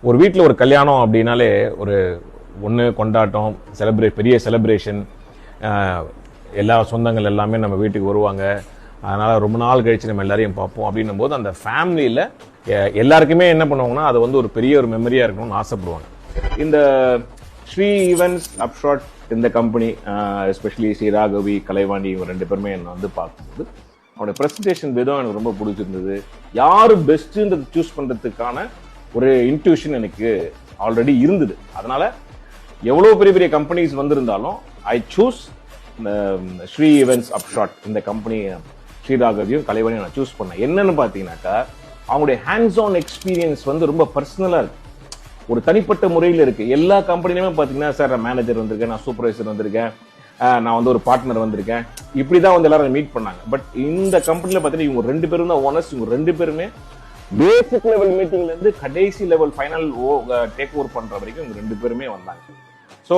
ஒரு வீட்டில் ஒரு கல்யாணம் அப்படின்னாலே ஒரு ஒன்று கொண்டாட்டம், பெரிய செலிப்ரேஷன், எல்லா சொந்தங்கள் எல்லாமே நம்ம வீட்டுக்கு வருவாங்க. அதனால் ரொம்ப நாள் கழிச்சு நம்ம எல்லாரையும் பார்ப்போம். அப்படின்னும் போது அந்த ஃபேமிலியில் எல்லாருக்குமே என்ன பண்ணுவாங்கன்னா அது வந்து ஒரு பெரிய ஒரு மெமரியாக இருக்கணும்னு ஆசைப்படுவாங்க. இந்த ஸ்ரீ ஈவென்ட்ஸ் அப்ஷாட் இந்த கம்பெனி, எஸ்பெஷலி ஸ்ரீ ராகவி, கலைவாணி, இவங்க 2 பேருமே என்னை வந்து பார்க்கும்போது அவனுடைய ப்ரெசன்டேஷன் விதம் எனக்கு ரொம்ப பிடிச்சிருந்தது. யாரு பெஸ்ட்டுன்றது சூஸ் பண்ணுறதுக்கான ஒரு இன்ட்யூஷன் எனக்கு ஆல்ரெடி இருந்தது. அதனால எவ்வளோ பெரிய பெரிய கம்பெனிஸ் வந்திருந்தாலும் ஐ சூஸ் இந்த ஸ்ரீ ஈவென்ட்ஸ் அப்ஷாட் இந்த கம்பெனி, ஸ்ரீ ராகவியும் கலைவாணியும் நான் சூஸ் பண்ணேன். என்னன்னு பார்த்தீங்கன்னாக்கா அவங்களுடைய ஹேண்ட்ஸ் ஆன் எக்ஸ்பீரியன்ஸ் வந்து ரொம்ப பர்சனலாக இருக்கு, ஒரு தனிப்பட்ட முறையில் இருக்கு. எல்லா கம்பெனிலுமே பார்த்தீங்கன்னா சார் நான் மேனேஜர் வந்திருக்கேன், நான் சூப்பர்வைசர் வந்திருக்கேன், நான் வந்து ஒரு பார்ட்னர் வந்திருக்கேன், இப்படிதான் வந்து எல்லாரும் மீட் பண்ணாங்க. பட் இந்த கம்பெனில பார்த்தீங்கன்னா இவங்க 2 பேரும் தான் ஓனர்ஸ். இவங்க 2 பேருமே பேசிக் லெவல் மீட்டிங்ல இருந்து கடைசி லெவல் ஃபைனல் டேக் ஓவர் பண்ற வரைக்கும் இவங்க 2 பேருமே வந்தாங்க. ஸோ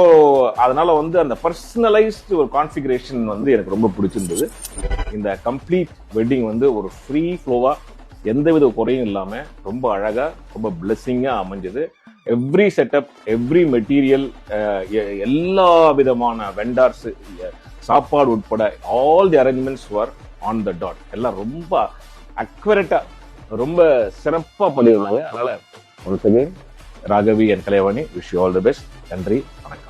அதனால வந்து அந்த பர்சனலைஸ்டு ஒரு கான்ஃபிகரேஷன் வந்து எனக்கு ரொம்ப பிடிச்சிருந்தது. இந்த கம்ப்ளீட் வெட்டிங் வந்து ஒரு ஃப்ரீ ஃப்ளோவா எந்தவித குறையும் இல்லாம ரொம்ப அழகா ரொம்ப பிளெஸிங்கா அமைஞ்சது. எவ்ரி செட்டப், எவ்ரி மெட்டீரியல், எல்லா விதமான வெண்டார்ஸ், சாப்பாடு உட்பட all the arrangements were on the dot. எல்லாம் ரொம்ப அக்யூரேட்டா ரொம்ப சிறப்பா பண்ணியிருந்தாங்க. அதனால once again Raghavi and Kalaivani, wish you all the best. நன்றி, வணக்கம்.